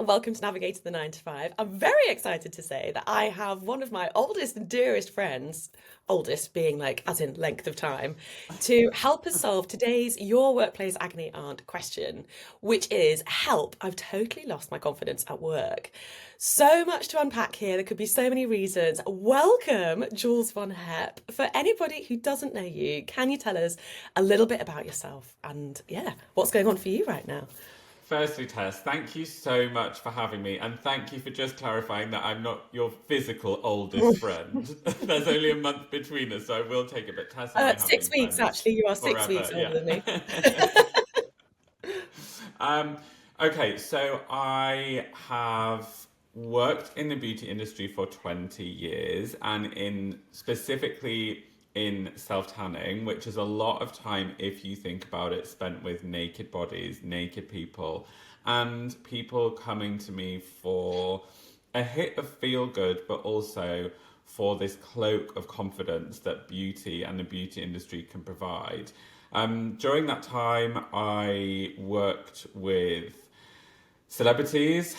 welcome to Navigating the 9 to 5. I'm very excited to say that I have one of my oldest and dearest friends, oldest being like as in length of time, to help us solve today's Your Workplace Agony Aunt question, which is help, I've totally lost my confidence at work. So much to unpack here. There could be so many reasons. Welcome, Jules Von Hep. For anybody who doesn't know you, can you tell us a little bit about yourself and what's going on for you right now? Firstly, Tess, thank you so much for having me, and thank you for just clarifying that I'm not your physical oldest friend. There's only a month between us, so I will take it, but Tess and I have been 6 weeks, friends actually. You are 6 weeks forever. older than me. Um, okay, so I have worked in the beauty industry for 20 years, and specifically in self-tanning, which is a lot of time, if you think about it, spent with naked bodies, naked people, and people coming to me for a hit of feel good, but also for this cloak of confidence that beauty and the beauty industry can provide. During that time, I worked with celebrities,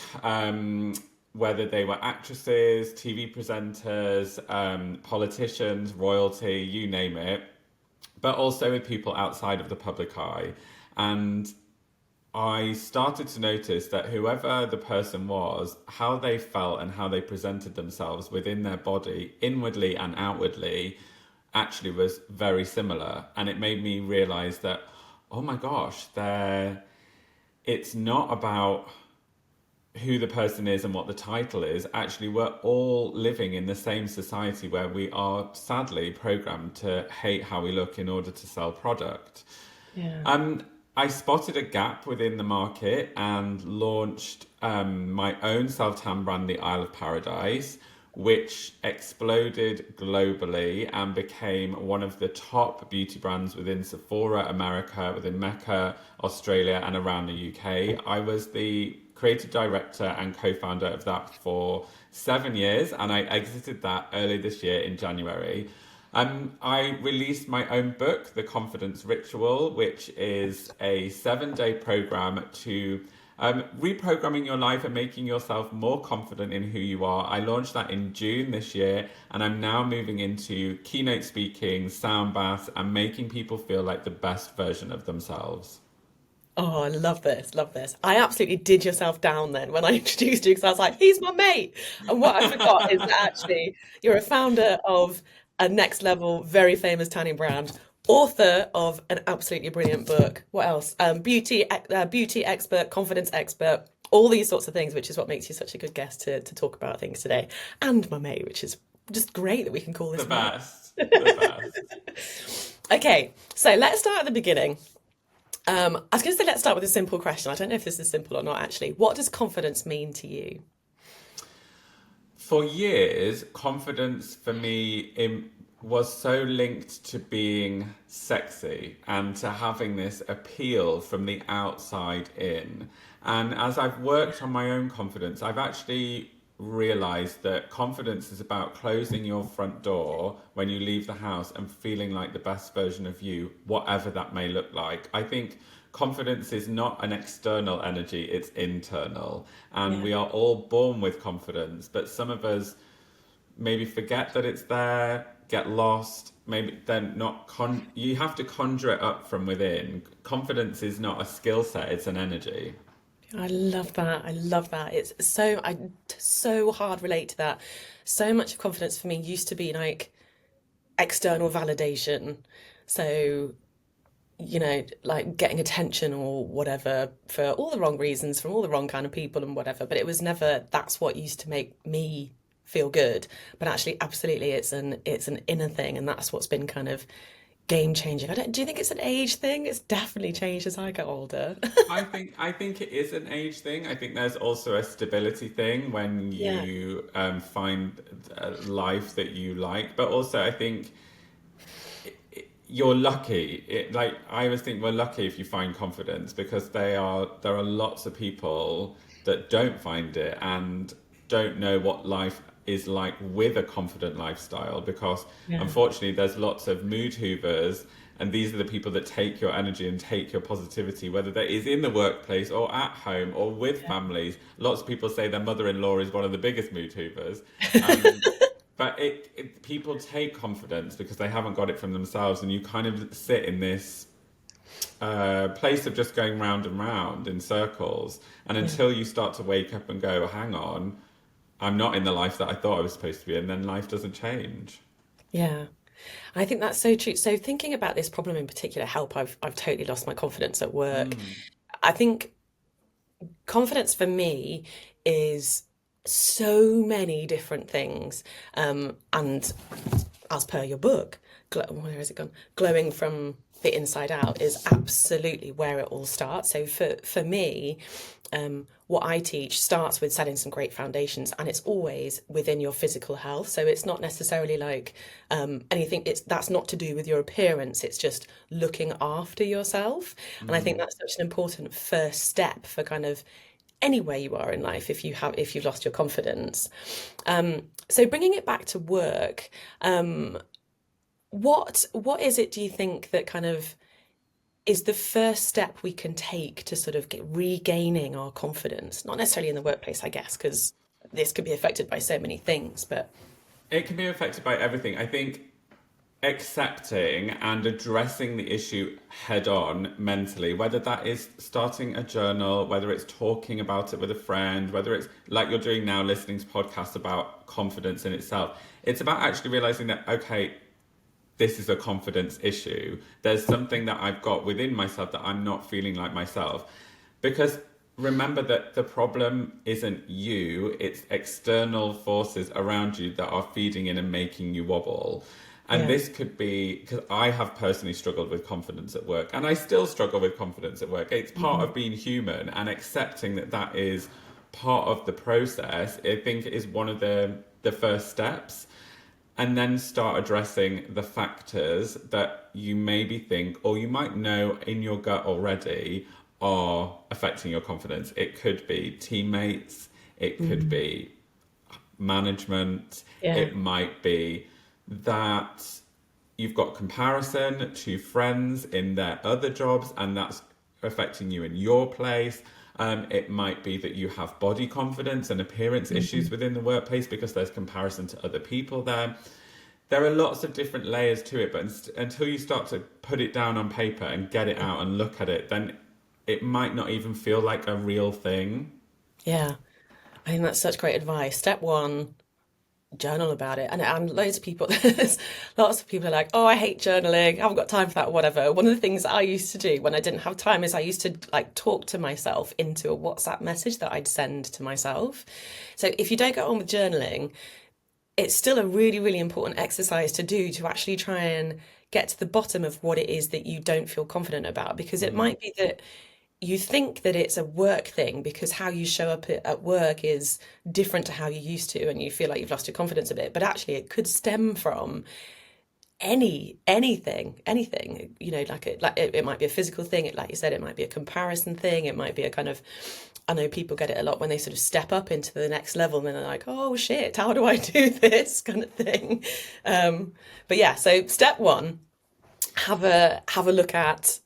whether they were actresses, TV presenters, politicians, royalty, you name it, but also with people outside of the public eye. And I started to notice that whoever the person was, how they felt and how they presented themselves within their body, inwardly and outwardly, actually was very similar. And it made me realize that, oh my gosh, it's not about who the person is and what the title is. Actually, we're all living in the same society where we are sadly programmed to hate how we look in order to sell product. Yeah. I spotted a gap within the market and launched my own self-tan brand, the Isle of Paradise, which exploded globally and became one of the top beauty brands within Sephora America, within Mecca, Australia, and around the UK. I was the creative director and co-founder of that for 7 years, and I exited that early this year in January. I released my own book, The Confidence Ritual, which is a 7-day program to reprogramming your life and making yourself more confident in who you are. I launched that in June this year, and I'm now moving into keynote speaking, sound baths, and making people feel like the best version of themselves. Oh, I love this, love this. I absolutely did yourself down then when I introduced you because I was like, he's my mate. And what I forgot is that actually you're a founder of a next level, very famous tanning brand, author of an absolutely brilliant book. What else? Beauty expert, confidence expert, all these sorts of things, which is what makes you such a good guest to talk about things today. And my mate, which is just great that we can call The this mate. best. The best. Okay, so let's start at the beginning. I was going to say let's start with a simple question. I don't know if this is simple or not, actually. What does confidence mean to you? For years, confidence for me was so linked to being sexy and to having this appeal from the outside in. And as I've worked on my own confidence, I've actually realized that confidence is about closing your front door when you leave the house and feeling like the best version of you, whatever that may look like. I think confidence is not an external energy, it's internal. And Yeah. we are all born with confidence, but some of us maybe forget that it's there, get lost, maybe then you have to conjure it up from within. Confidence is not a skill set, it's an energy. I love that. I love that. I so hard relate to that. So much of confidence for me used to be like external validation. So, like getting attention or whatever for all the wrong reasons from all the wrong kind of people and whatever. But it was never that's what used to make me feel good. But actually, absolutely, it's an inner thing, and that's what's been kind of game changing. Do you think it's an age thing? It's definitely changed as I get older. I think it is an age thing. I think there's also a stability thing when Yeah. you find a life that you like, but also I think you're lucky. Like I always think we're lucky if you find confidence because there are lots of people that don't find it and don't know what life is like with a confident lifestyle, because Yeah. unfortunately there's lots of mood hoovers, and these are the people that take your energy and take your positivity, whether that is in the workplace or at home or with families. Lots of people say their mother-in-law is one of the biggest mood hoovers. um, but people take confidence because they haven't got it from themselves, and you kind of sit in this place of just going round and round in circles. And Yeah. until you start to wake up and go, hang on, I'm not in the life that I thought I was supposed to be in, then life doesn't change. Yeah. I think that's so true. So thinking about this problem in particular, help, I've totally lost my confidence at work. Mm. I think confidence for me is so many different things. And as per your book, where has it gone? Glowing from the inside out is absolutely where it all starts. So for me, what I teach starts with setting some great foundations, and it's always within your physical health. So it's not necessarily like anything. It's that's not to do with your appearance. It's just looking after yourself, and I think Mm. that's such an important first step for kind of anywhere you are in life if you've lost your confidence. So bringing it back to work, what is it do you think that kind of is the first step we can take to sort of get regaining our confidence? Not necessarily in the workplace, I guess, because this could be affected by so many things, but It can be affected by everything. I think accepting and addressing the issue head on mentally, whether that is starting a journal, whether it's talking about it with a friend, whether it's like you're doing now, listening to podcasts about confidence in itself. It's about actually realizing that, okay, this is a confidence issue. There's something that I've got within myself that I'm not feeling like myself. Because remember that the problem isn't you, it's external forces around you that are feeding in and making you wobble. And yeah. this could be because I have personally struggled with confidence at work, and I still struggle with confidence at work. It's part Mhm. of being human, and accepting that that is part of the process, I think, is one of the first steps. And then start addressing the factors that you maybe think, or you might know in your gut already, are affecting your confidence. It could be teammates, it could Mhm. be management, Yeah, it might be that you've got comparison to friends in their other jobs, and that's affecting you in your place. It might be that you have body confidence and appearance issues mhm. within the workplace because there's comparison to other people there. There are lots of different layers to it, but until you start to put it down on paper and get it out and look at it, then it might not even feel like a real thing. Yeah. I think that's such great advice. Step one, journal about it. And loads of people, there's lots of people are like, oh, I hate journaling. I haven't got time for that, whatever. One of the things I used to do when I didn't have time is I used to like talk to myself into a WhatsApp message that I'd send to myself. So if you don't get on with journaling, it's still a really, really important exercise to do to actually try and get to the bottom of what it is that you don't feel confident about. Because it Mm. might be that you think that it's a work thing because how you show up at work is different to how you used to, and you feel like you've lost your confidence a bit. But actually, it could stem from anything. You know, it might be a physical thing. Like you said, it might be a comparison thing. It might be a kind of I know people get it a lot when they sort of step up into the next level and then they're like, oh shit, how do I do this kind of thing? Um, but yeah, so step one, have a look at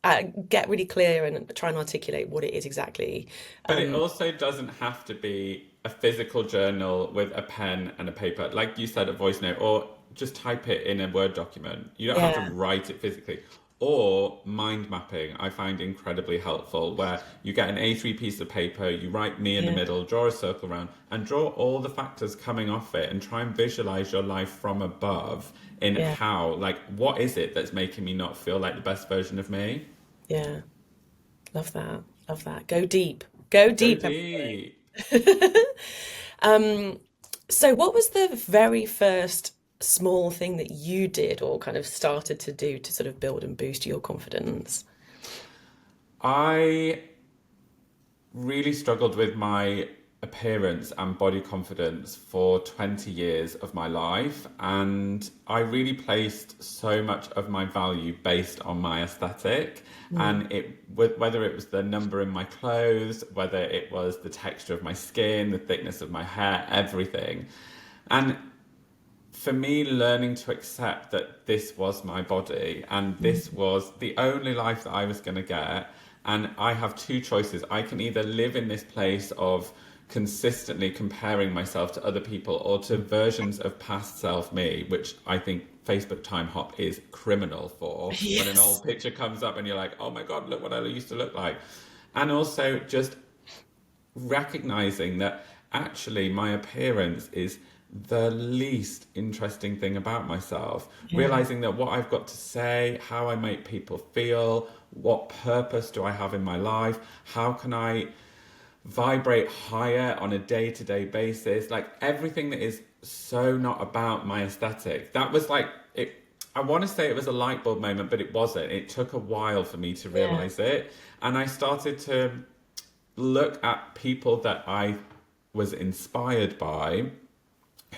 get really clear and try and articulate what it is exactly. But it Um, also doesn't have to be a physical journal with a pen and a paper. Like you said, a voice note, or just type it in a Word document. You don't have to yeah, write it physically. Or mind mapping, I find incredibly helpful, where you get an A3 piece of paper, you write me in the yeah, middle, draw a circle around, and draw all the factors coming off it, and try and visualize your life from above in yeah, how, like, what is it that's making me not feel like the best version of me? yeah. Love that. Love that. Go deep. Go Go deep, deep. everybody. So what was the very first small thing that you did or kind of started to do to sort of build and boost your confidence? I really struggled with my appearance and body confidence for 20 years of my life, and I really placed so much of my value based on my aesthetic. Mm, And whether it was the number in my clothes, whether it was the texture of my skin, the thickness of my hair, everything. And for me, learning to accept that this was my body and Mm. this was the only life that I was going to get. And I have two choices. I can either live in this place of consistently comparing myself to other people or to versions of past self me, which I think Facebook time hop is criminal for. When an Yes. old picture comes up and you're like, oh my God, look what I used to look like. And also just recognizing that actually my appearance is the least interesting thing about myself. Yeah. Realizing that what I've got to say, how I make people feel, what purpose do I have in my life, how can I vibrate higher on a day-to-day basis, like everything that is so not about my aesthetic. That was like it. I want to say it was a light bulb moment, but it wasn't. It took a while for me to Yeah. realize it, and I started to look at people that I was inspired by,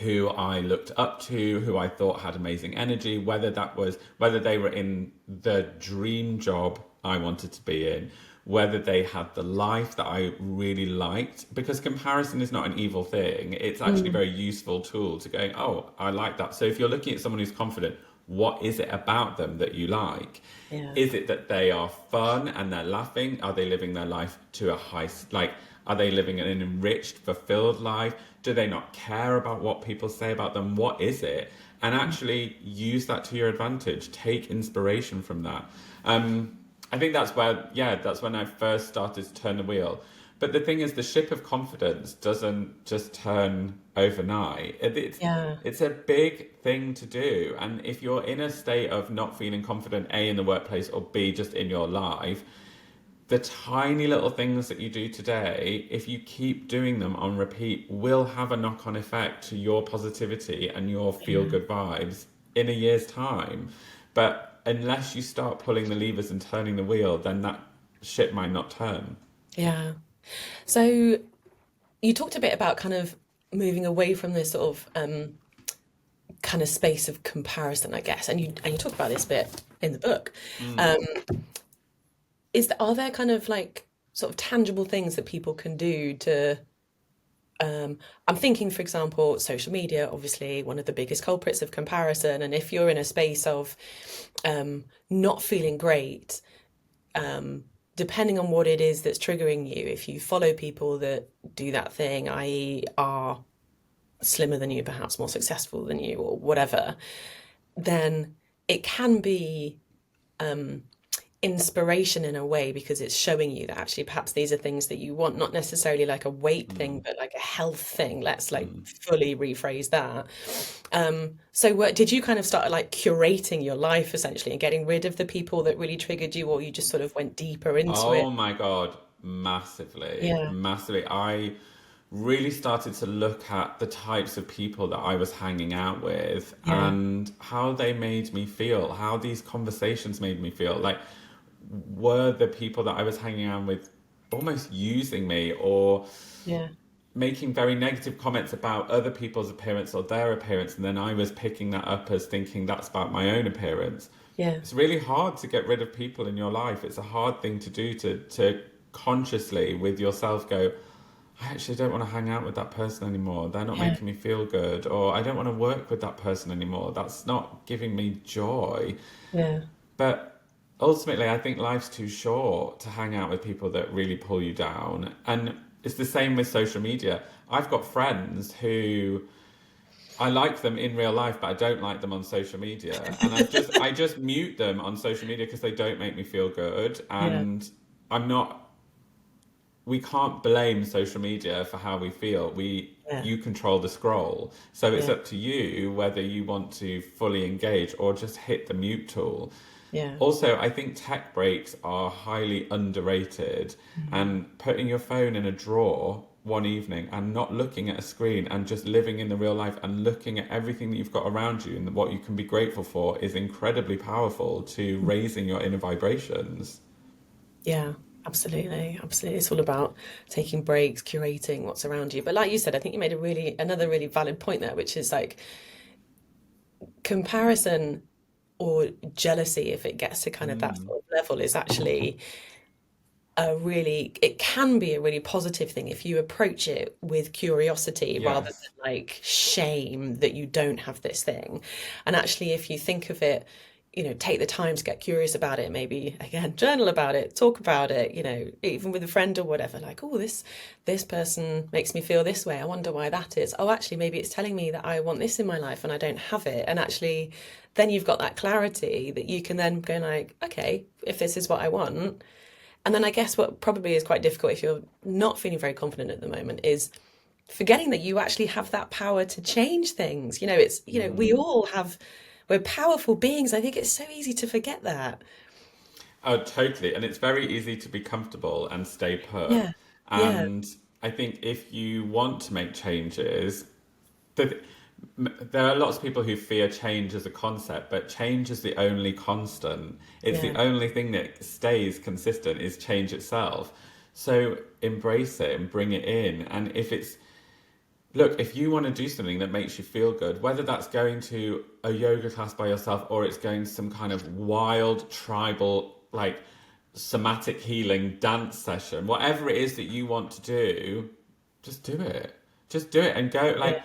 who I looked up to, who I thought had amazing energy, whether they were in the dream job I wanted to be in, whether they had the life that I really liked, because comparison is not an evil thing. It's actually a Mm. very useful tool to go, oh, I like that. So if you're looking at someone who's confident, what is it about them that you like? Yeah. Is it that they are fun and they're laughing? Are they living their life to a like, are they living an enriched, fulfilled life? Do they not care about what people say about them? What is it? And actually use that to your advantage. Take inspiration from that. I think that's where, yeah, that's when I first started to turn the wheel. But the thing is, the ship of confidence doesn't just turn overnight. Yeah. It's a big thing to do. And if you're in a state of not feeling confident, A, in the workplace, or B, just in your life, the tiny little things that you do today, if you keep doing them on repeat, will have a knock on effect to your positivity and your feel Yeah. good vibes in a year's time. But unless you start pulling the levers and turning the wheel, then that ship might not turn. Yeah. So you talked a bit about kind of moving away from this sort of kind of space of comparison, I guess, and you talk about this bit in the book. Mm. Um, are there kind of like sort of tangible things that people can do to I'm thinking, for example, social media, obviously one of the biggest culprits of comparison. And if you're in a space of not feeling great, depending on what it is that's triggering you, if you follow people that do that thing, i.e., are slimmer than you, perhaps more successful than you, or whatever, then it can be inspiration in a way because it's showing you that actually perhaps these are things that you want, not necessarily like a weight thing, Mm. but like a health thing. Let's like Mm. fully rephrase that. So what did you kind of start like curating your life essentially and getting rid of the people that really triggered you, or you just sort of went deeper into it? Oh my God, massively, Yeah, massively. I really started to look at the types of people that I was hanging out with yeah, and how they made me feel, how these conversations made me feel. Like, were the people that I was hanging out with almost using me or yeah, making very negative comments about other people's appearance or their appearance? And then I was picking that up as thinking that's about my own appearance. yeah, It's really hard to get rid of people in your life. It's a hard thing to do to consciously with yourself go, I actually don't want to hang out with that person anymore. They're not yeah, making me feel good. Or I don't want to work with that person anymore. That's not giving me joy. yeah, But ultimately, I think life's too short to hang out with people that really pull you down. And it's the same with social media. I've got friends who I like them in real life, but I don't like them on social media. And I just mute them on social media because they don't make me feel good. yeah, And I'm not we can't blame social media for how we feel. yeah, You control the scroll. So it's yeah, up to you whether you want to fully engage or just hit the mute tool. yeah. Also, I think tech breaks are highly underrated, Mhm. and putting your phone in a drawer one evening and not looking at a screen and just living in the real life and looking at everything that you've got around you and what you can be grateful for is incredibly powerful to raising your inner vibrations. Yeah, absolutely. Absolutely. It's all about taking breaks, curating what's around you. But like you said, I think you made another really valid point there, which is like comparison or jealousy, if it gets to kind of that Mm. sort of level, is actually it can be a really positive thing if you approach it with curiosity rather Yes. than like shame that you don't have this thing. And actually, if you think of it, take the time to get curious about it, maybe again, journal about it, talk about it, even with a friend or whatever, like, oh, this person makes me feel this way. I wonder why that is. Oh, actually, maybe it's telling me that I want this in my life and I don't have it. And actually, then you've got that clarity that you can then go like, okay, if this is what I want. And then I guess what probably is quite difficult if you're not feeling very confident at the moment is forgetting that you actually have that power to change things. We Mm. all have, we're powerful beings. I think it's so easy to forget that. Oh, totally. And it's very easy to be comfortable and stay put. Yeah. Yeah. And I think if you want to make changes, the, there are lots of people who fear change as a concept, but change is the only constant. It's the Yeah. only thing that stays consistent is change itself. So embrace it and bring it in. And look, if you want to do something that makes you feel good, whether that's going to a yoga class by yourself or it's going to some kind of wild tribal, like somatic healing dance session, whatever it is that you want to do, just do it. Just do it and go, Yeah. like,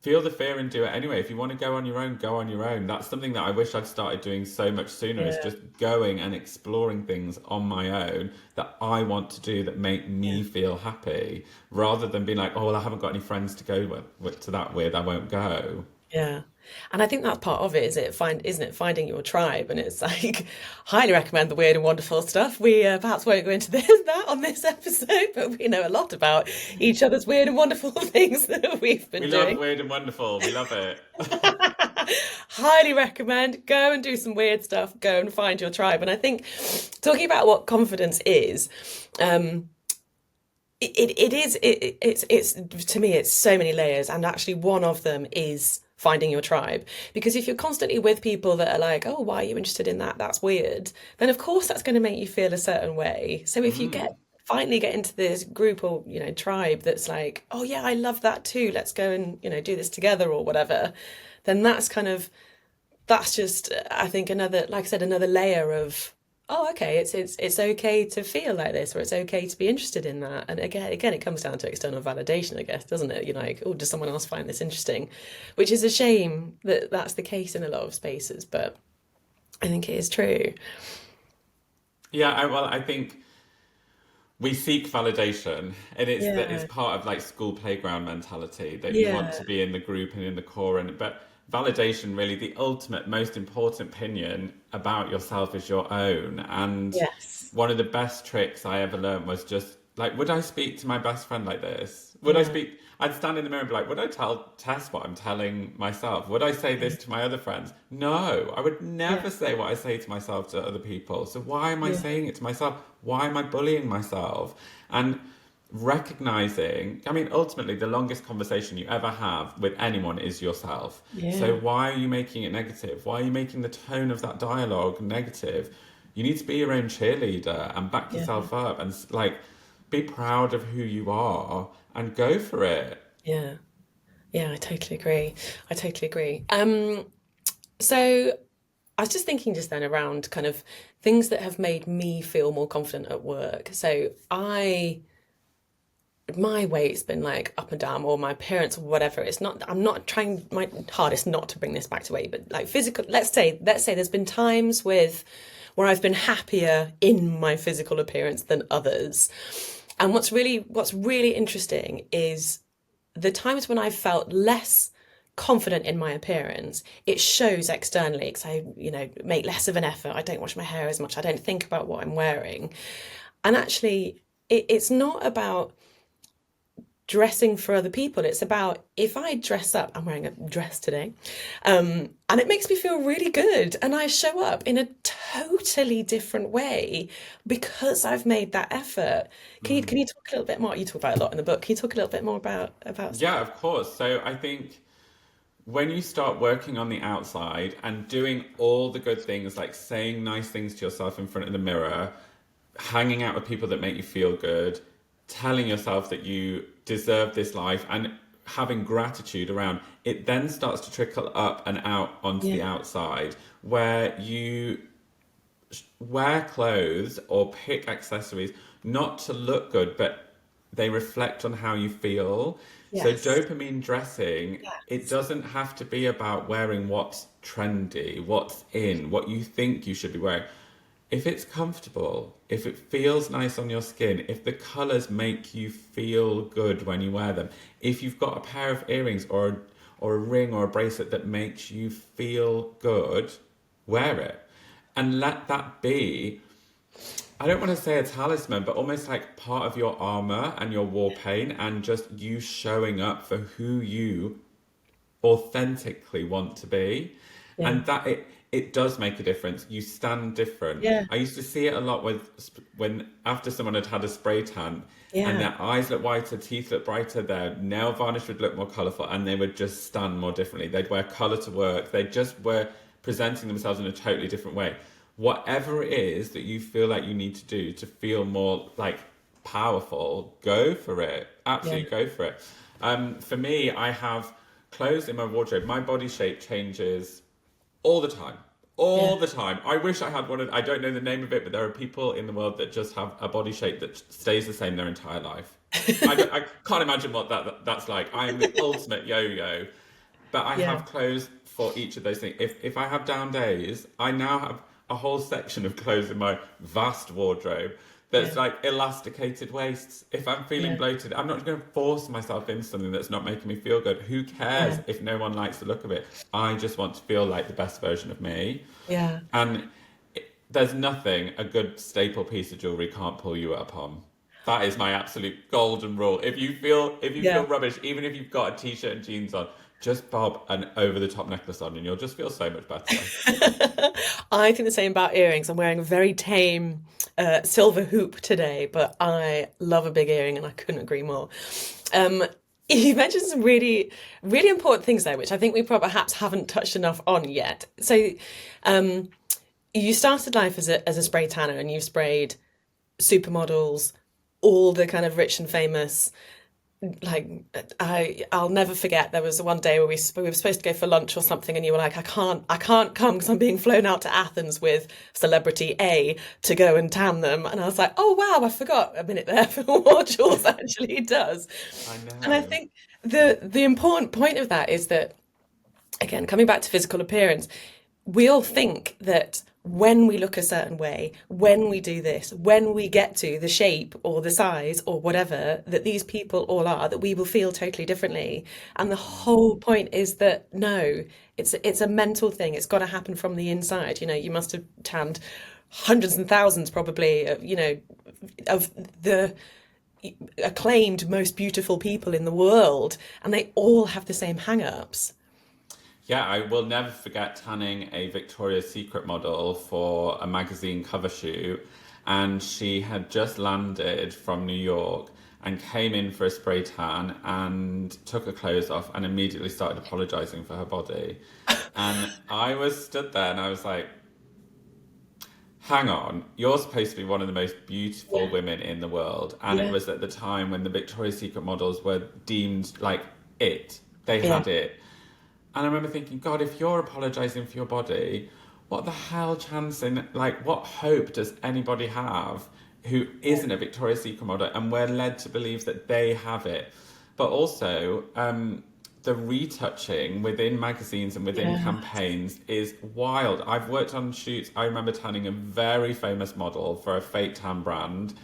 feel the fear and do it anyway. If you want to go on your own, go on your own. That's something that I wish I'd started doing so much sooner, is Yeah. just going and exploring things on my own that I want to do that make me Yeah. feel happy, rather than being like, oh, well, I haven't got any friends to go to that with, I won't go. Yeah. And I think that's part of it, isn't it, finding your tribe? And it's like, highly recommend the weird and wonderful stuff. We perhaps won't go into that on this episode, but we know a lot about each other's weird and wonderful things that we've We been love doing. weird and wonderful. We love it. Highly recommend. Go and do some weird stuff. Go and find your tribe. And I think talking about what confidence is, um, it's to me it's so many layers, and actually one of them is finding your tribe. Because if you're constantly with people that are like, oh, why are you interested in that, that's weird, then of course that's going to make you feel a certain way. So if you Mm. finally get into this group or tribe that's like, oh yeah, I love that too, let's go and do this together or whatever, then that's just, I think, another, like I said, another layer of, oh, okay, it's okay to feel like this, or it's okay to be interested in that. And again, it comes down to external validation, I guess, doesn't it? You're like, oh, does someone else find this interesting? Which is a shame that that's the case in a lot of spaces, but I think it is true. Yeah, well, I think we seek validation, and it's Yeah, part of like school playground mentality that you want yeah, to be in the group and in the core. And but validation, really, the ultimate, most important opinion about yourself is your own. And yes, one of the best tricks I ever learned was just like, would I speak to my best friend like this? Would I yeah, speak? I'd stand in the mirror and be like, would I tell Tess what I'm telling myself? Would I say this to my other friends? No, I would yeah, never say what I say to myself to other people. So why am I yeah, saying it to myself? Why am I bullying myself? And recognizing, I mean, ultimately, the longest conversation you ever have with anyone is yourself. So yeah, why are you making it negative? Why are you making the tone of that dialogue negative? You need to be your own cheerleader and back yeah, yourself up and like be proud of who you are and go for it. yeah, yeah. I totally agree. I totally agree. So I was just thinking just then around kind of things that have made me feel more confident at work. So my weight's been like up and down, or my appearance, or whatever. It's not, I'm not trying my hardest not to bring this back to weight, but like physical, let's say there's been times where I've been happier in my physical appearance than others. And what's really interesting is the times when I felt less confident in my appearance, it shows externally because I, make less of an effort. I don't wash my hair as much. I don't think about what I'm wearing. And actually, it's not about dressing for other people. It's about, if I dress up, I'm wearing a dress today, and it makes me feel really good, and I show up in a totally different way because I've made that effort. Can you talk a little bit more? You talk about it a lot in the book. Can you talk a little bit more about Yeah, of course. So I think when you start working on the outside and doing all the good things, like saying nice things to yourself in front of the mirror, hanging out with people that make you feel good, telling yourself that you deserve this life, and having gratitude around it, then starts to trickle up and out onto Yeah, the outside, where you wear clothes or pick accessories not to look good, but they reflect on how you feel. So Yes. dopamine dressing, it Yes. doesn't have to be about wearing what's trendy, what's in, what you think you should be wearing. If it's comfortable, if it feels nice on your skin, if the colors make you feel good when you wear them, if you've got a pair of earrings or a ring or a bracelet that makes you feel good, wear it. And let that be, I don't want to say a talisman, but almost like part of your armor and your war paint, and just you showing up for who you authentically want to be. Yeah. And that it does make a difference. You stand different. Yeah. I used to see it a lot with when after someone had had a spray tan and Yeah. their eyes look whiter, teeth look brighter, their nail varnish would look more colourful, and they would just stand more differently. They'd wear colour to work. They just were presenting themselves in a totally different way. Whatever it is that you feel like you need to do to feel more like powerful, go for it. Yeah. Absolutely go for it. For me, I have clothes in my wardrobe. My body shape changes all the time. Yeah. All the time. I wish I had one of, I don't know the name of it, but there are people in the world that just have a body shape that stays the same their entire life. I can't imagine what that's like. I am the ultimate yo-yo. But I Yeah. have clothes for each of those things. If I have down days, I now have a whole section of clothes in my vast wardrobe Yeah. that's like elasticated waists. If I'm feeling Yeah. bloated, I'm not going to force myself into something that's not making me feel good. Who cares Yeah. if no one likes the look of it? I just want to feel like the best version of me. Yeah. And there's nothing a good staple piece of jewelry can't pull you up on. That is my absolute golden rule. If you feel Yeah. rubbish, even if you've got a t-shirt and jeans on, just bob an over-the-top necklace on, and you'll just feel so much better. I think the same about earrings. I'm wearing a very tame silver hoop today, but I love a big earring and I couldn't agree more. Um, you mentioned some really, really important things there, which I think we perhaps haven't touched enough on yet. So, um, you started life as a spray tanner and you've sprayed supermodels, all the kind of rich and famous. Like I'll never forget. There was one day where we were supposed to go for lunch or something, and you were like, I can't come because I'm being flown out to Athens with celebrity A to go and tan them. And I was like, oh wow, I forgot a minute there for what Jules actually does. I And I know. think the important point of that is that, again, coming back to physical appearance, we all think that when we look a certain way, when we do this, when we get to the shape or the size or whatever that these people all are, that we will feel totally differently. And the whole point is that no, it's a mental thing. It's got to happen from the inside. You know, you must have tanned hundreds and thousands probably, of the acclaimed most beautiful people in the world, and they all have the same hang-ups. Yeah, I will never forget tanning a Victoria's Secret model for a magazine cover shoot. And she had just landed from New York and came in for a spray tan and took her clothes off and immediately started apologizing for her body. And I was stood there and I was like, hang on, you're supposed to be one of the most beautiful Yeah, women in the world. And it yeah, was at the time when the Victoria's Secret models were deemed like it. They yeah, had it. And I remember thinking, God, if you're apologizing for your body, what the hell chance in, like, what hope does anybody have who isn't a Victoria's Secret model? And we're led to believe that they have it. But also, the retouching within magazines and within yeah, campaigns is wild. I've worked on shoots. I remember tanning a very famous model for a fake tan brand.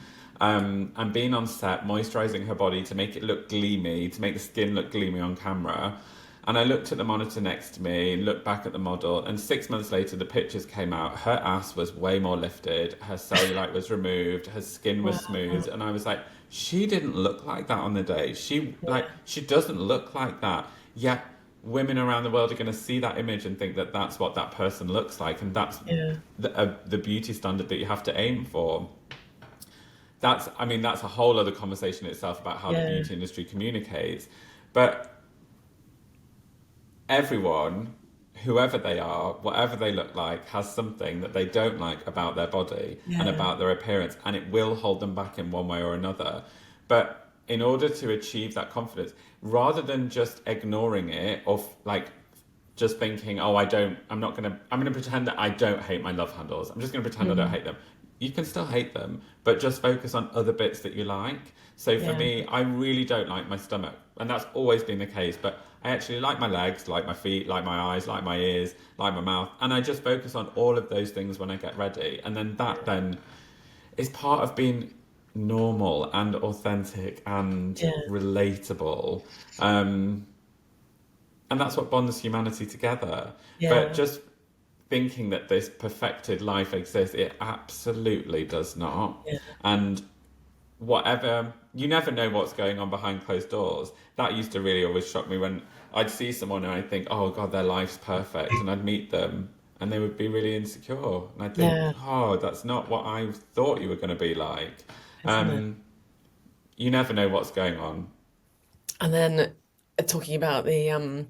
And being on set, moisturizing her body to make it look gleamy, to make the skin look gleamy on camera. And I looked at the monitor next to me, looked back at the model, and 6 months later, the pictures came out. Her ass was way more lifted, her cellulite was removed, her skin was wow, smooth, and I was like, she didn't look like that on the day. yeah, She doesn't look like that. Yet women around the world are going to see that image and think that that's what that person looks like, and that's yeah, the beauty standard that you have to aim for. I mean, that's a whole other conversation itself about how the yeah, beauty industry communicates. But everyone, whoever they are, whatever they look like, has something that they don't like about their body and yeah, about their appearance, and it will hold them back in one way or another. But in order to achieve that confidence, rather than just ignoring it or like just thinking, oh, I'm gonna pretend that I don't hate my love handles. I'm just gonna pretend I don't Mm. hate them. You can still hate them, but just focus on other bits that you like. So for Yeah. me, I really don't like my stomach, and that's always been the case. But I actually like my legs, like my feet, like my eyes, like my ears, like my mouth, and I just focus on all of those things when I get ready, and then that then is part of being normal and authentic and Yeah. relatable. Um, and that's what bonds humanity together. But Yeah. just thinking that this perfected life exists, it absolutely does not. Yeah. And whatever, you never know what's going on behind closed doors. That used to really always shock me when I'd see someone and I'd think, oh God, their life's perfect. And I'd meet them and they would be really insecure. And I'd think, Yeah. oh, that's not what I thought you were going to be like. Isn't it? You never know what's going on. And then talking about the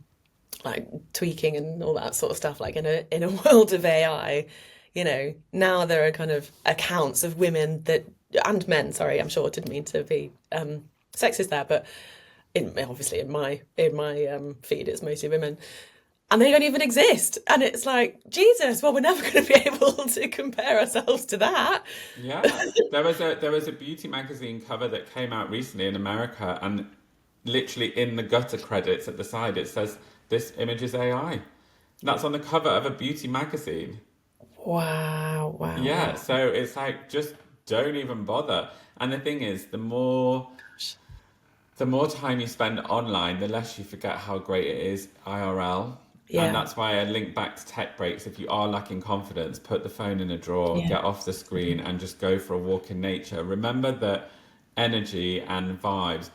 like tweaking and all that sort of stuff, like in a world of AI, now there are kind of accounts of women that and men, sorry, I'm sure, didn't mean to be sexist there, but obviously in my feed it's mostly women. And they don't even exist. And it's like, Jesus, well, we're never going to be able to compare ourselves to that. Yeah, there was a beauty magazine cover that came out recently in America, and literally in the gutter credits at the side it says this image is AI. That's on the cover of a beauty magazine. Wow, wow, Yeah, wow. so it's like just don't even bother. And the thing is, the more time you spend online, the less you forget how great it is IRL. And Yeah, that's why I link back to tech breaks. If you are lacking confidence, put the phone in a drawer, yeah, get off the screen, and just go for a walk in nature. Remember that energy and vibes.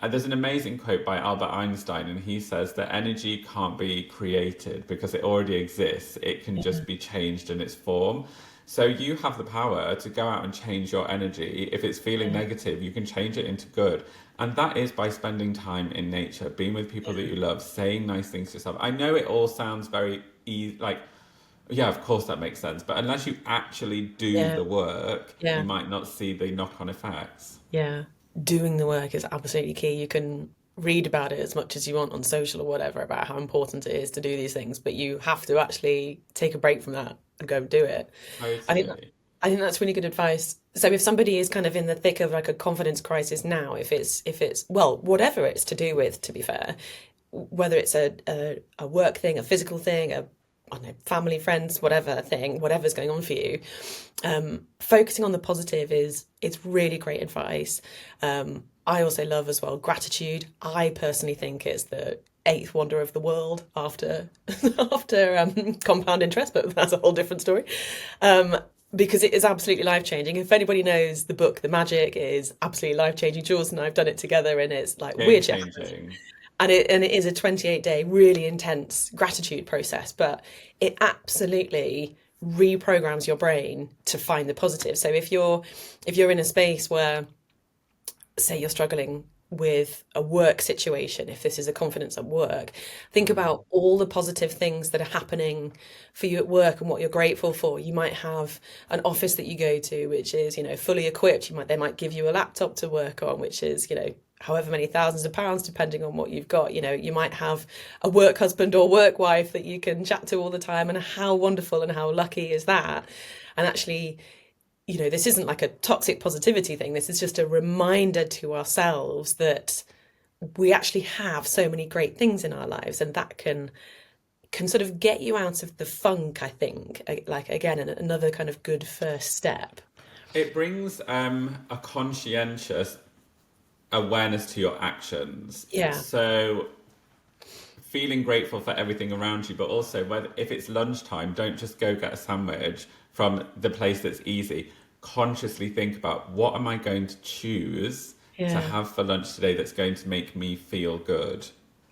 There's an amazing quote by Albert Einstein, and he says that energy can't be created because it already exists. It can yeah, just be changed in its form. So you have the power to go out and change your energy. If it's feeling yeah, negative, you can change it into good. And that is by spending time in nature, being with people that yeah, you love, saying nice things to yourself. I know it all sounds very easy, like, yeah, of course that makes sense. But unless you actually do yeah, the work, you yeah, might not see the knock-on effects. yeah. Doing the work is absolutely key. You can read about it as much as you want on social or whatever about how important it is to do these things, but you have to actually take a break from that and go and do it. I think that, Totally. I think that's really good advice. So if somebody is kind of in the thick of like a confidence crisis now, if it's well, whatever it's to do with, to be fair, whether it's a work thing, a physical thing, I don't know, family, friends, whatever thing, whatever's going on for you, focusing on the positive is it's really great advice. I also love as well gratitude. I personally think it's the eighth wonder of the world after after compound interest, but that's a whole different story. Um, because it is absolutely life changing. If anybody knows the book, The Magic is absolutely life changing. Jules and I have done it together, and it's like Game weird shit happens. changing. And it is a 28-day really intense gratitude process, but it absolutely reprograms your brain to find the positive. So if you're in a space where, say, you're struggling with a work situation, if this is a confidence at work, think Mm. about all the positive things that are happening for you at work and what you're grateful for. You might have an office that you go to which is, fully equipped. They might give you a laptop to work on, which is, however many thousands of pounds depending on what you've got. You might have a work husband or work wife that you can chat to all the time, and how wonderful and how lucky is that? And actually, this isn't like a toxic positivity thing. This is just a reminder to ourselves that we actually have so many great things in our lives, and that can sort of get you out of the funk, I think. Like, again, another kind of good first step. It brings a conscientious awareness to your actions. Yeah, So feeling grateful for everything around you, but also whether if it's lunchtime, don't just go get a sandwich from the place that's easy. Consciously think about what am I going to choose to yeah, have for lunch today that's going to make me feel good.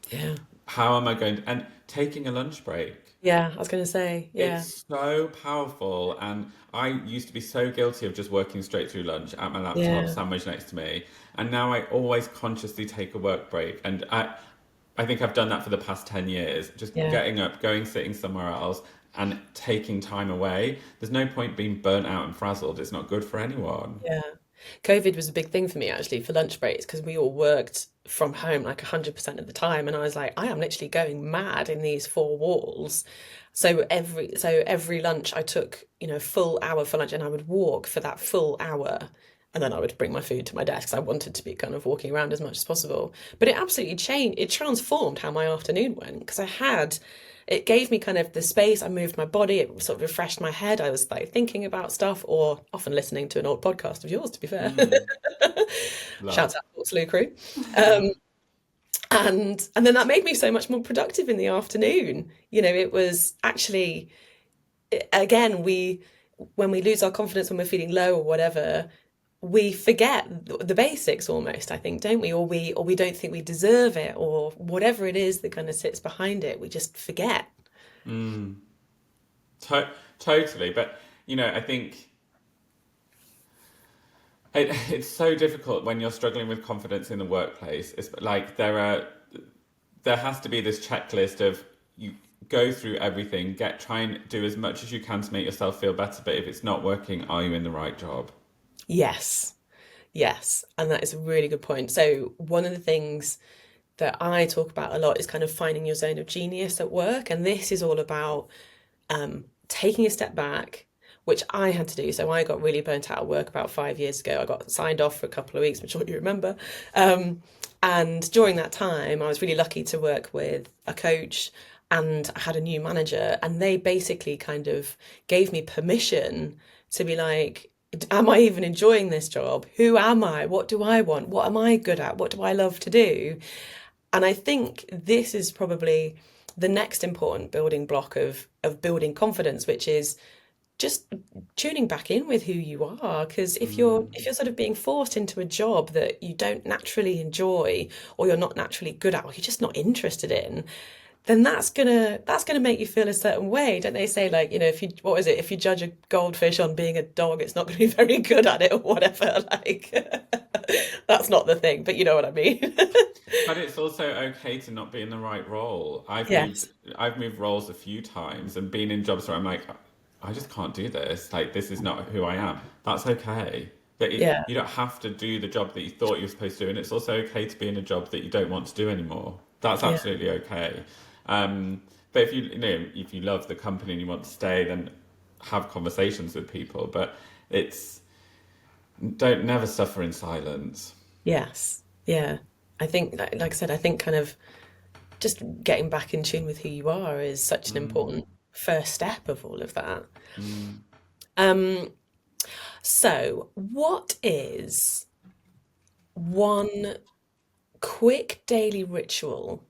yeah, How am I going to, and taking a lunch break. yeah. I was going to say, yeah, It's so powerful, and I used to be so guilty of just working straight through lunch at my laptop, yeah, sandwich next to me, and now I always consciously take a work break, and I think I've done that for the past 10 years, just yeah, getting up, going, sitting somewhere else, and taking time away. There's no point being burnt out and frazzled. It's not good for anyone. yeah. COVID was a big thing for me actually for lunch breaks because we all worked from home like 100% of the time, and I was like, I am literally going mad in these four walls. So every lunch I took, a full hour for lunch, and I would walk for that full hour. And then I would bring my food to my desk 'cause I wanted to be kind of walking around as much as possible. But it absolutely changed, it transformed how my afternoon went because it gave me kind of the space. I moved my body, it sort of refreshed my head. I was like thinking about stuff or often listening to an old podcast of yours, to be fair. Mm, Shout love. out to Slew Crew. Um, and then that made me so much more productive in the afternoon. It was actually, again, when we lose our confidence, when we're feeling low or whatever, we forget the basics almost, I think, don't we? Or we don't think we deserve it, or whatever it is that kind of sits behind it, we just forget. Mm. To- totally. But, I think it's so difficult when you're struggling with confidence in the workplace. It's like there has to be this checklist of you go through everything, try and do as much as you can to make yourself feel better. But if it's not working, are you in the right job? Yes, yes, and that is a really good point. So one of the things that I talk about a lot is kind of finding your zone of genius at work, and this is all about taking a step back, which I had to do. So I got really burnt out at work about 5 years ago. I got signed off for a couple of weeks, I'm sure you remember. And during that time, I was really lucky to work with a coach, and I had a new manager, and they basically kind of gave me permission to be like, am I even enjoying this job? Who am I? What do I want? What am I good at? What do I love to do? And I think this is probably the next important building block of building confidence, which is just tuning back in with who you are. Because Mm. if you're sort of being forced into a job that you don't naturally enjoy, or you're not naturally good at, or you're just not interested in, then that's gonna make you feel a certain way. Don't they say, like, if you what is it? If you judge a goldfish on being a dog, it's not gonna be very good at it or whatever. Like that's not the thing, but you know what I mean. But it's also okay to not be in the right role. Yes. I've moved roles a few times and been in jobs where I'm like, I just can't do this. Like, this is not who I am. That's okay. Yeah. You don't have to do the job that you thought you were supposed to do, and it's also okay to be in a job that you don't want to do anymore. That's Yeah. absolutely okay. But if you love the company and you want to stay, then have conversations with people. But it's don't never suffer in silence. Yes. Yeah. I think, like I said, I think kind of just getting back in tune with who you are is such an Mm, important first step of all of that. mm. Um, so what is one quick daily ritual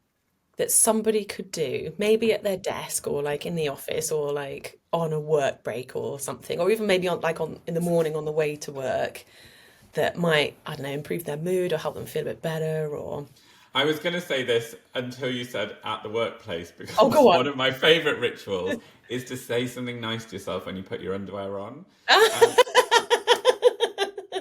that somebody could do, maybe at their desk or like in the office or like on a work break or something, or even maybe on in the morning on the way to work, that might, I don't know, improve their mood or help them feel a bit better or I was going to say this until you said at the workplace, oh, because go one on. of my favorite rituals is to say something nice to yourself when you put your underwear on. Um,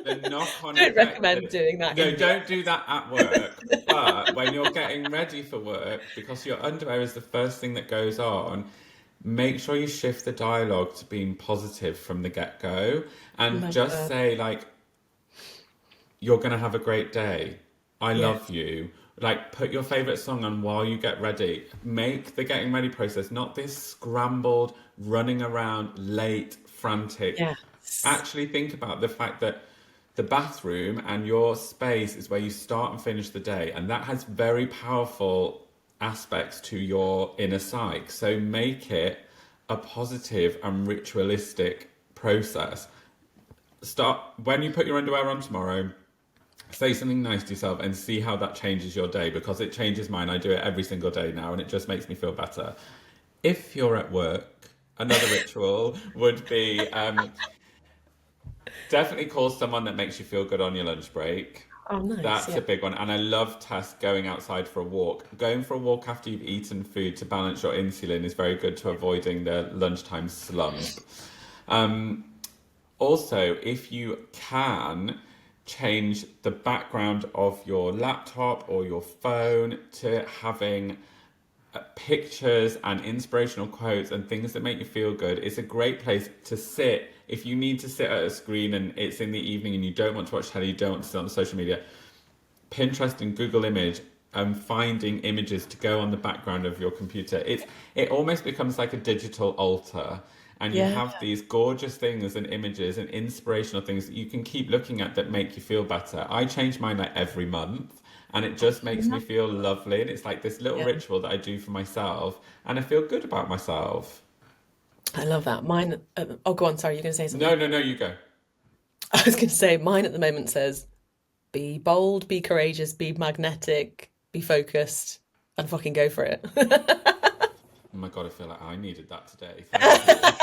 the knock-on Don't effect recommend that doing that no, in the don't do office. that at work. But when you're getting ready for work, because your underwear is the first thing that goes on, make sure you shift the dialogue to being positive from the get-go, and Love just that. say like, you're going to have a great day. I Yeah. love you. Like, put your favorite song on while you get ready. Make the getting ready process not this scrambled, running around, late, frantic. Yes. Actually, think about the fact that the bathroom and your space is where you start and finish the day, and that has very powerful aspects to your inner psyche. So, make it a positive and ritualistic process. Start when you put your underwear on tomorrow, say something nice to yourself and see how that changes your day, because it changes mine. I do it every single day now and it just makes me feel better. If you're at work, another ritual would be definitely call someone that makes you feel good on your lunch break. Oh, nice. That's Yeah. a big one. And I love Tess going outside for a walk. Going for a walk after you've eaten food to balance your insulin is very good to avoiding the lunchtime slump. Um, Also, if you can, change the background of your laptop or your phone to having pictures and inspirational quotes and things that make you feel good. It's a great place to sit if you need to sit at a screen and it's in the evening and you don't want to watch telly, you don't want to sit on social media. Pinterest and Google Image and finding images to go on the background of your computer. It almost becomes like a digital altar. And you Yeah. have these gorgeous things and images and inspirational things that you can keep looking at that make you feel better. I change mine like every month and it just makes me feel lovely. And it's like this little Yeah. ritual that I do for myself and I feel good about myself. I love that. Mine, oh, go on. Sorry, you're going to say No, something. no, no, you go. I was going to say mine at the moment says, be bold, be courageous, be magnetic, be focused, and fucking go for it. Oh my God, I feel like I needed that today. Thank you.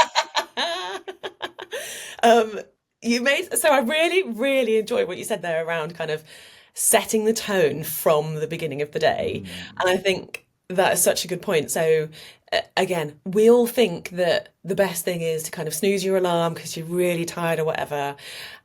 Um, you made so I really, really enjoyed what you said there around kind of setting the tone from the beginning of the day. Mm, And I think that is such a good point. So again, we all think that the best thing is to kind of snooze your alarm because you're really tired or whatever.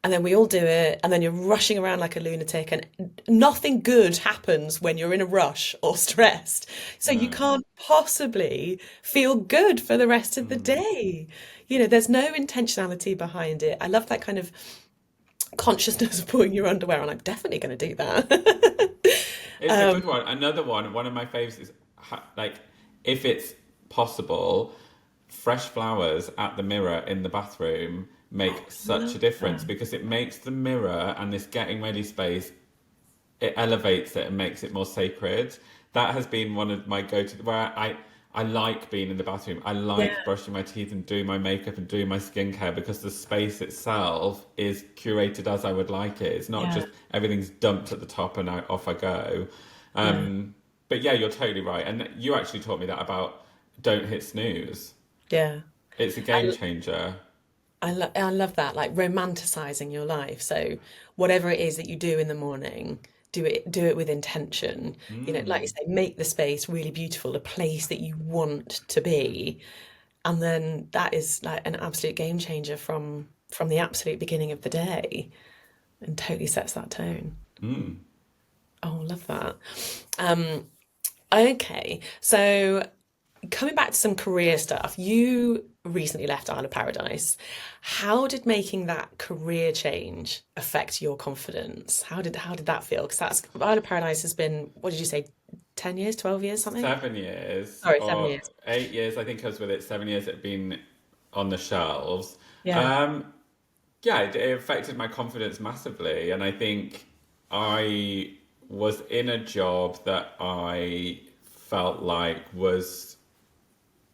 And then we all do it, and then you're rushing around like a lunatic, and nothing good happens when you're in a rush or stressed. So you no. can't possibly feel good for the rest of the Mm. day. There's no intentionality behind it. I love that kind of consciousness of putting your underwear on. I'm definitely going to do that. It's a good one. Another one of my faves is like if it's possible, fresh flowers at the mirror in the bathroom make such a Love difference that. because it makes the mirror and this getting ready space, it elevates it and makes it more sacred. That has been one of my go-to where I like being in the bathroom. I like Yeah, brushing my teeth and doing my makeup and doing my skincare because the space itself is curated as I would like it. It's not yeah, just everything's dumped at the top and off I go. yeah. But yeah, you're totally right. And you actually taught me that about don't hit snooze. Yeah. It's a game I, changer. I love that, like romanticizing your life. So whatever it is that you do in the morning, do it with intention. Like you Mm, say, make the space really beautiful, a place that you want to be. And then that is like an absolute game changer from the absolute beginning of the day and totally sets that tone. mm. Oh, love that. Um, okay, so coming back to some career stuff, you recently left Isle of Paradise. How did making that career change affect your confidence? How did that feel? Because that's Isle of Paradise has been, what did you say, 10 years, 12 years, something? 7 years Sorry, seven or years. 8 years, I think I was with it. 7 years it had been on the shelves. Yeah, Um, yeah, it affected my confidence massively. And I think I was in a job that I felt like was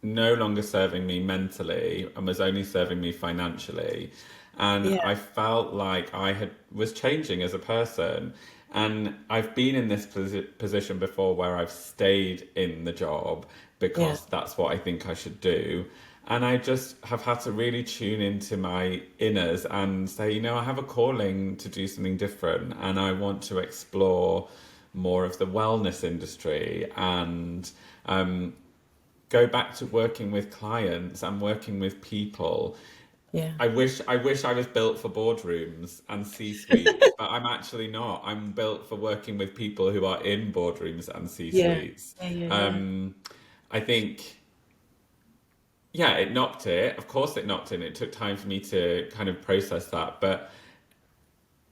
no longer serving me mentally and was only serving me financially. And yeah, I felt like I had was changing as a person. And I've been in this position before where I've stayed in the job yeah, because that's what I think I should do. And I just have had to really tune into my inners and say, I have a calling to do something different and I want to explore more of the wellness industry and um, go back to working with clients and working with people. yeah, I wish I was built for boardrooms and C-suites, but I'm actually not. I'm built for working with people who are in boardrooms and yeah, C-suites. yeah, yeah, yeah. Um, I think, yeah, it knocked it. Of course, it knocked it. And it took time for me to kind of process that, but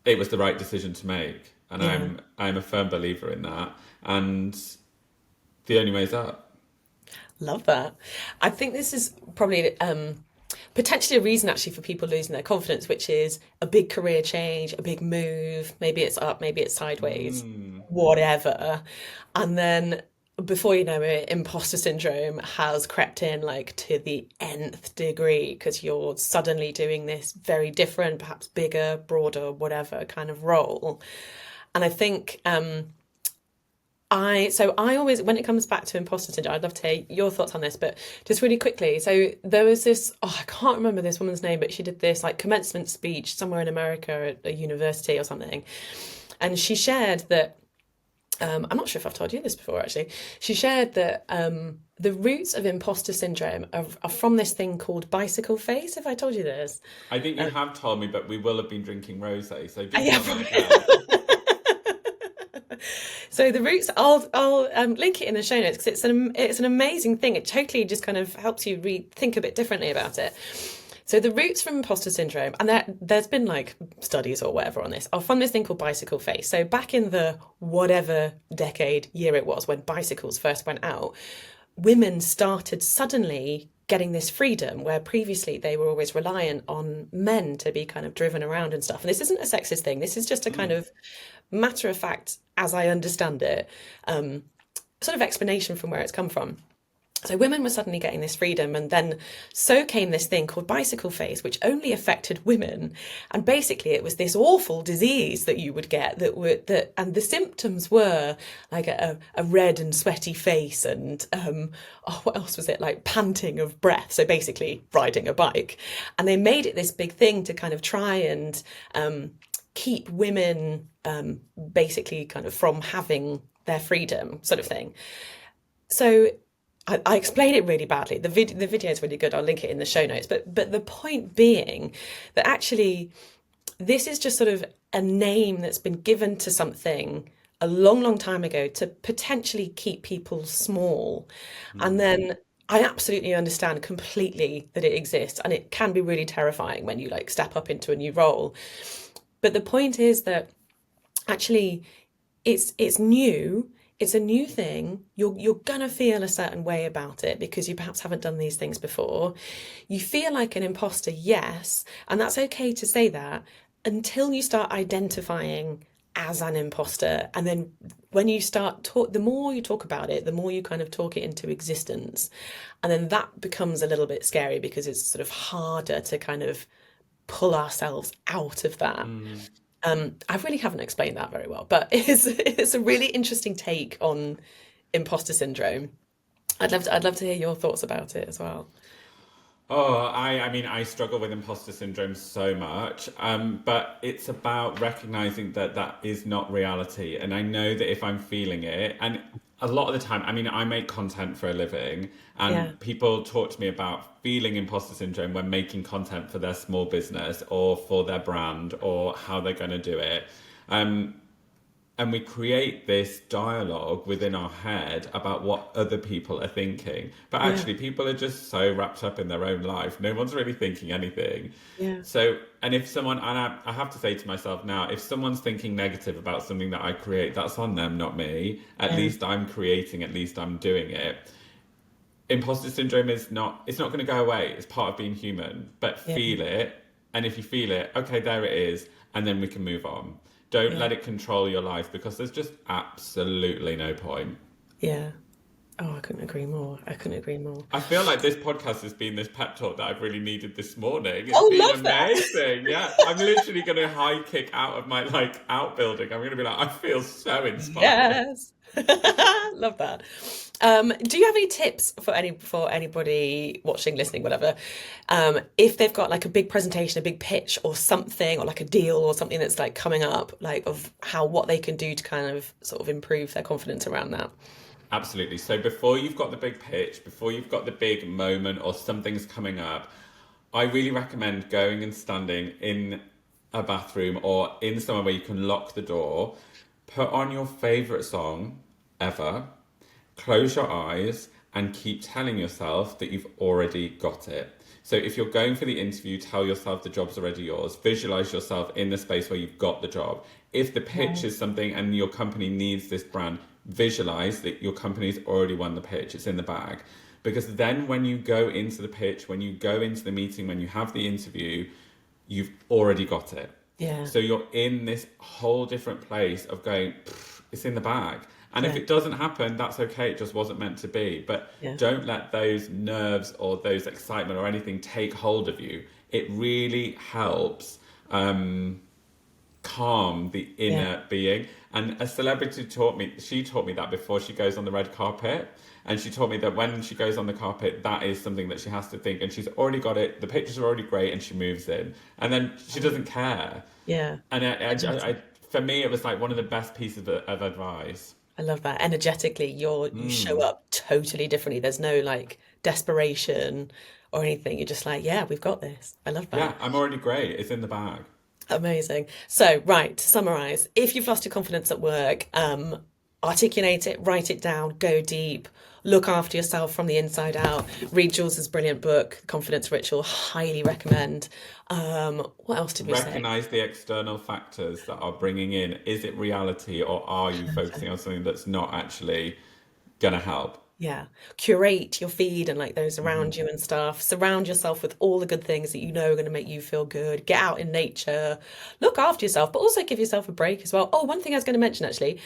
it was the right decision to make, and Yeah. I'm a firm believer in that. And the only way is up. Love that. I think this is probably potentially a reason actually for people losing their confidence, which is a big career change, a big move. Maybe it's up, maybe it's sideways, Mm, whatever. And then before you know it, imposter syndrome has crept in like to the nth degree because you're suddenly doing this very different, perhaps bigger, broader, whatever kind of role. And I think I always, when it comes back to imposter syndrome, I'd love to hear your thoughts on this, but just really quickly. So there was this, oh, I can't remember this woman's name, but she did this like commencement speech somewhere in America at a university or something. And she shared that, I'm not sure if I've told you this before actually. She shared that the roots of imposter syndrome are from this thing called bicycle face. Have I told you this? I think you have told me, but we will have been drinking rosé, so do Yeah, tell me again. So the roots, I'll link it in the show notes because it's an amazing thing. It totally just kind of helps you think a bit differently about it. So the roots from imposter syndrome, and there's been like studies or whatever on this, are from this thing called bicycle face. So back in the whatever decade year it was when bicycles first went out, women started suddenly getting this freedom where previously they were always reliant on men to be kind of driven around and stuff. And this isn't a sexist thing. This is just a kind of matter of fact, as I understand it, sort of explanation from where it's come from. So women were suddenly getting this freedom, and then so came this thing called bicycle phase, which only affected women. And basically, it was this awful disease that you would get and the symptoms were like a red and sweaty face, and what else was it? Like panting of breath. So basically, riding a bike, and they made it this big thing to kind of try and keep women basically kind of from having their freedom, sort of thing. So I explain it really badly. The video is really good. I'll link it in the show notes. But the point being that actually this is just sort of a name that's been given to something a long, long time ago to potentially keep people small. And then I absolutely understand completely that it exists, and it can be really terrifying when you like step up into a new role. But the point is that actually it's new. It's a new thing. You're gonna feel a certain way about it because you perhaps haven't done these things before. You feel like an imposter, yes, and that's okay to say that until you start identifying as an imposter. And then when you the more you talk about it, the more you kind of talk it into existence. And then that becomes a little bit scary because it's sort of harder to kind of pull ourselves out of that. I really haven't explained that very well, but it's a really interesting take on imposter syndrome. I'd love to hear your thoughts about it as well. Oh, I mean, I struggle with imposter syndrome so much, but it's about recognizing that that is not reality. And I know that if I'm feeling it, and a lot of the time, I mean, I make content for a living, Yeah, and people talk to me about feeling imposter syndrome when making content for their small business or for their brand or how they're going to do it. Um, and we create this dialogue within our head about what other people are thinking. But yeah, actually, people are just so wrapped up in their own life. No one's really thinking anything. yeah, So, and if someone, and I have to say to myself now, if someone's thinking negative about something that I create, that's on them, not me. At yeah, least I'm creating, at least I'm doing it. Imposter syndrome is not, it's not going to go away. It's part of being human, but yeah, feel it. And if you feel it, okay, there it is. And then we can move on. Don't yeah, let it control your life because there's just absolutely no point. yeah. Oh, I couldn't agree more. I couldn't agree more. I feel like this podcast has been this pep talk that I've really needed this morning. It's Oh, been love that. amazing. Yeah, I'm literally going to high kick out of my like outbuilding. I'm going to be like, I feel so inspired. Yes. Love that. Do you have any tips for anybody watching, listening, whatever? If they've got like a big presentation, a big pitch or something, or like a deal or something that's like coming up, like of what they can do to kind of sort of improve their confidence around that. Absolutely. So before you've got the big pitch, before you've got the big moment or something's coming up, I really recommend going and standing in a bathroom or in somewhere where you can lock the door, put on your favorite song ever, close your eyes, and keep telling yourself that you've already got it. So if you're going for the interview, tell yourself the job's already yours. Visualize yourself in the space where you've got the job. If the pitch is something and your company needs this brand, visualize that your company's already won the pitch. It's in the bag. Because then when you go into the pitch, when you go into the meeting, when you have the interview, you've already got it. Yeah, So you're in this whole different place of going, it's in the bag. And if yeah, it doesn't happen, that's okay. It just wasn't meant to be. But yeah, don't let those nerves or those excitement or anything take hold of you. It really helps calm the yeah, inner being. And a celebrity she taught me that before she goes on the red carpet. And she taught me that when she goes on the carpet, that is something that she has to think. And she's already got it. The pictures are already great. And she moves in. And then she doesn't care. yeah. And Energetic. for me, it was like one of the best pieces of advice. I love that. Energetically, you show up totally differently. There's no like desperation or anything. You're just like, yeah, we've got this. I love Yeah, that. I'm already great. It's in the bag. Amazing. So, right, to summarize, if you've lost your confidence at work, articulate it, write it down, go deep, look after yourself from the inside out. Read Jules's brilliant book, Confidence Ritual, highly recommend. What else did we say? Recognize the external factors that are bringing in. Is it reality, or are you focusing on something that's not actually going to help? Yeah. Curate your feed and like those around Mhm. you and stuff. Surround yourself with all the good things that you know are going to make you feel good. Get out in nature. Look after yourself, but also give yourself a break as well. Oh, one thing I was going to mention actually,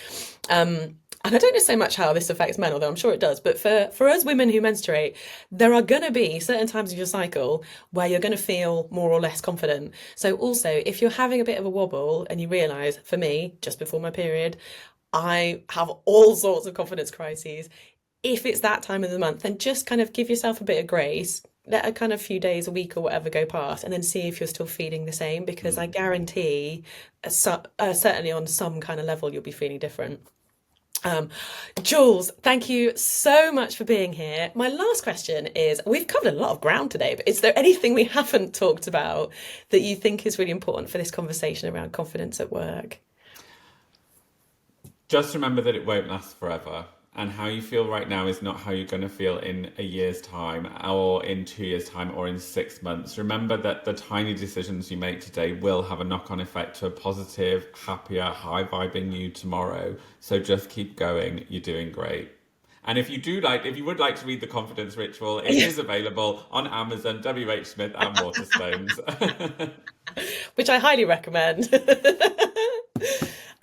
and I don't know so much how this affects men, although I'm sure it does, but for us women who menstruate, there are going to be certain times of your cycle where you're going to feel more or less confident. So also, if you're having a bit of a wobble and you realize, for me, just before my period, I have all sorts of confidence crises. If it's that time of the month, then just kind of give yourself a bit of grace. Let a kind of few days, a week, or whatever go past, and then see if you're still feeling the same. Because I Mm. guarantee, certainly on some kind of level, you'll be feeling different. Um, Jules, thank you so much for being here. My last question is, we've covered a lot of ground today, but is there anything we haven't talked about that you think is really important for this conversation around confidence at work? Just remember that it won't last forever. And how you feel right now is not how you're going to feel in a year's time, or in 2 years' time, or in 6 months. Remember that the tiny decisions you make today will have a knock on effect to a positive, happier, high vibing you tomorrow. So just keep going. You're doing great. And if you would like to read The Confidence Ritual, it is available on Amazon, WH Smith and Waterstones. Which I highly recommend.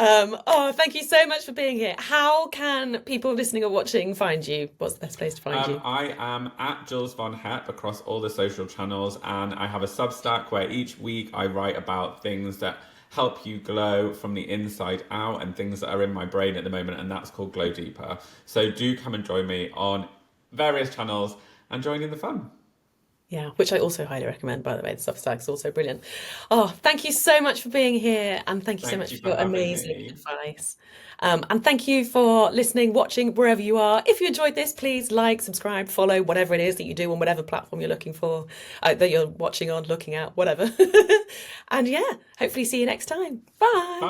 Oh, thank you so much for being here. How can people listening or watching find you? What's the best place to find you? I am at Jules Von Hep across all the social channels, and I have a Substack where each week I write about things that help you glow from the inside out and things that are in my brain at the moment, and that's called Glow Deeper. So do come and join me on various channels and join in the fun. Yeah, which I also highly recommend, by the way. The Substack's also brilliant. Oh, thank you so much for being here, and thank you so Thank much you for for your having amazing me. advice. And thank you for listening, watching, wherever you are. If you enjoyed this, please like, subscribe, follow, whatever it is that you do on whatever platform you're looking for, that you're watching on, looking at, whatever. And yeah, hopefully see you next time. Bye. Bye.